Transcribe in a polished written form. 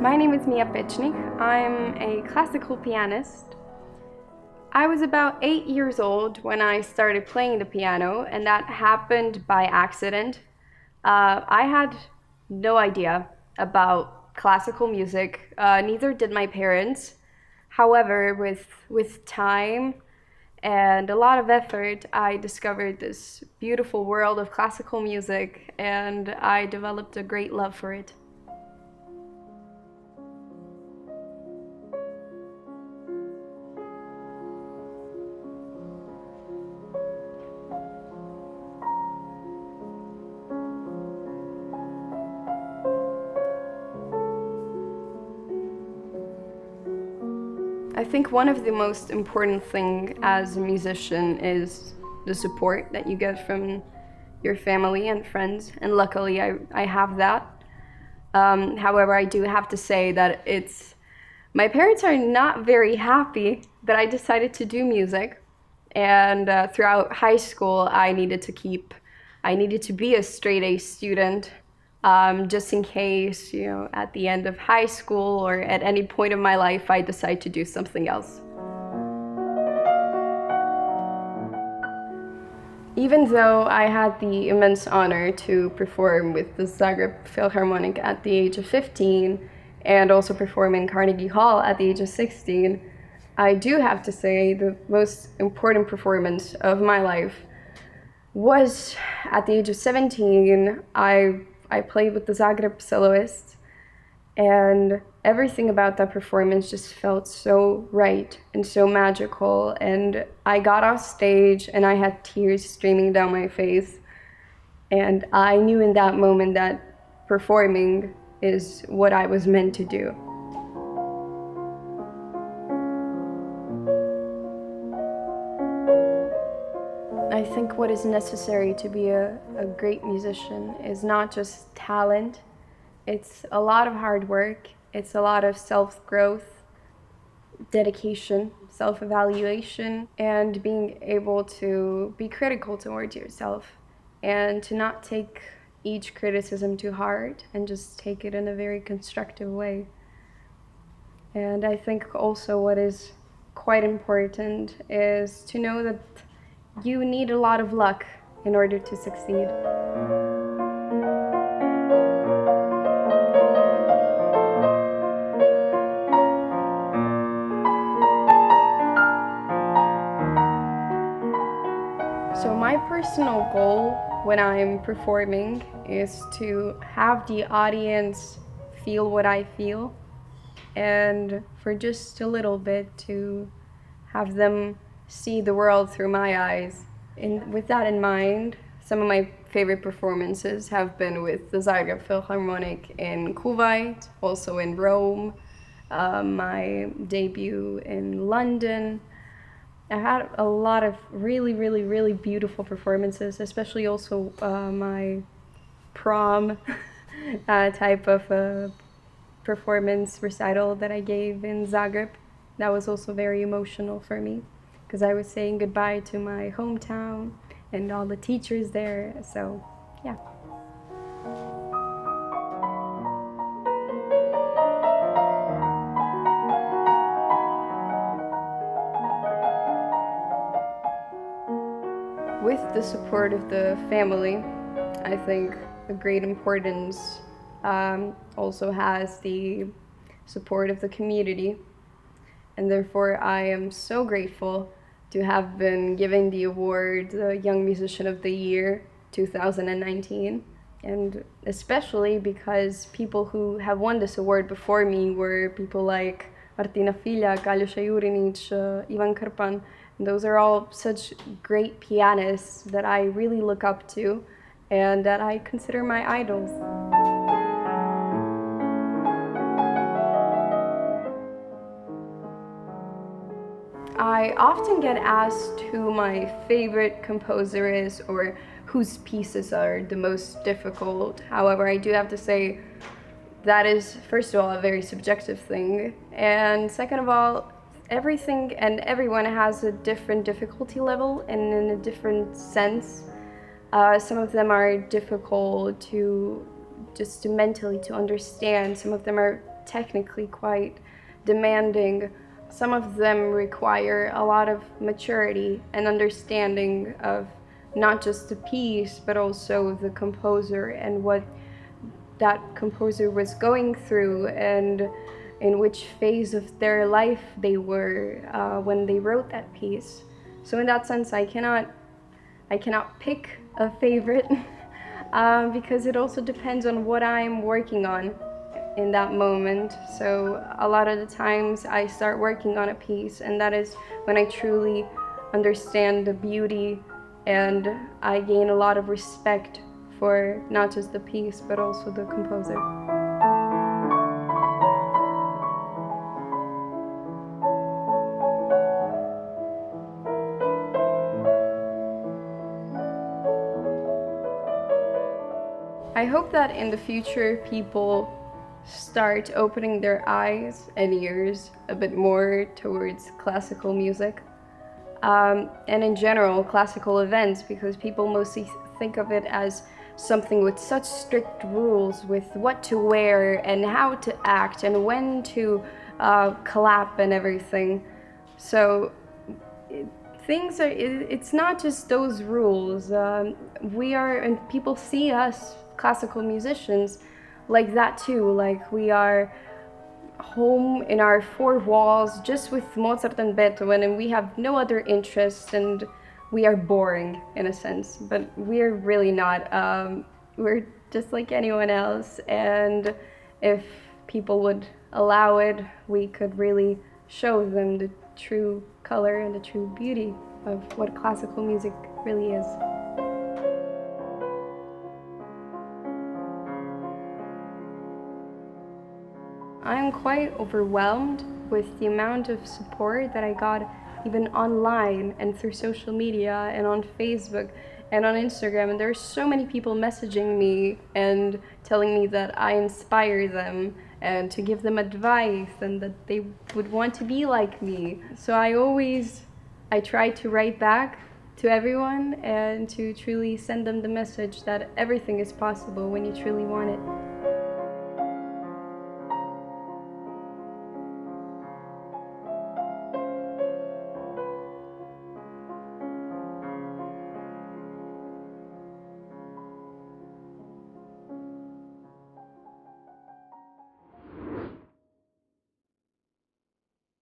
My name is Pečnik. I'm a classical pianist. I was about 8 years old when I started playing the piano, and that happened by accident. I had no idea about classical music, neither did my parents. However, with time and a lot of effort, I discovered this beautiful world of classical music, and I developed a great love for it. I think one of the most important things as a musician is the support that you get from your family and friends, and luckily I have that. However, I do have to say that my parents are not very happy that I decided to do music, and throughout high school I needed to be a straight A student. Just in case, at the end of high school or at any point of my life, I decide to do something else. Even though I had the immense honor to perform with the Zagreb Philharmonic at the age of 15 and also perform in Carnegie Hall at the age of 16, I do have to say the most important performance of my life was at the age of 17. I played with the Zagreb soloists, and everything about that performance just felt so right and so magical. And I got off stage and I had tears streaming down my face. And I knew in that moment that performing is what I was meant to do. I think what is necessary to be a great musician is not just talent. It's a lot of hard work. It's a lot of self-growth, dedication, self-evaluation, and being able to be critical towards yourself and to not take each criticism too hard and just take it in a very constructive way. And I think also what is quite important is to know that you need a lot of luck in order to succeed. So my personal goal when I'm performing is to have the audience feel what I feel, and for just a little bit to have them see the world through my eyes. And with that in mind, some of my favorite performances have been with the Zagreb Philharmonic in Kuwait, also in Rome, my debut in London. I had a lot of really, really, really beautiful performances, especially also my prom type of performance recital that I gave in Zagreb. That was also very emotional for me, because I was saying goodbye to my hometown and all the teachers there, so yeah. With the support of the family, I think a great importance also has the support of the community, and therefore I am so grateful to have been given the award, the Young Musician of the Year 2019, and especially because people who have won this award before me were people like Martina Filjak, Aljoša Jurinić, Ivan Krpan. And those are all such great pianists that I really look up to and that I consider my idols. I often get asked who my favorite composer is or whose pieces are the most difficult. However, I do have to say that is, first of all, a very subjective thing. And second of all, everything and everyone has a different difficulty level and in a different sense. Some of them are difficult to mentally to understand. Some of them are technically quite demanding. Some of them require a lot of maturity and understanding of not just the piece, but also the composer and what that composer was going through and in which phase of their life they were when they wrote that piece. So in that sense, I cannot pick a favorite because it also depends on what I'm working on in that moment. So a lot of the times I start working on a piece, and that is when I truly understand the beauty and I gain a lot of respect for not just the piece but also the composer. I hope that in the future people start opening their eyes and ears a bit more towards classical music and in general classical events, because people mostly think of it as something with such strict rules with what to wear and how to act and when to clap and everything. So it's not just those rules. And people see us classical musicians like that too, like we are home in our four walls just with Mozart and Beethoven, and we have no other interest, and we are boring in a sense, but we're really not. We're just like anyone else, and if people would allow it, we could really show them the true color and the true beauty of what classical music really is. I'm quite overwhelmed with the amount of support that I got even online and through social media and on Facebook and on Instagram. And there's so many people messaging me and telling me that I inspire them and to give them advice and that they would want to be like me. So I try to write back to everyone and to truly send them the message that everything is possible when you truly want it.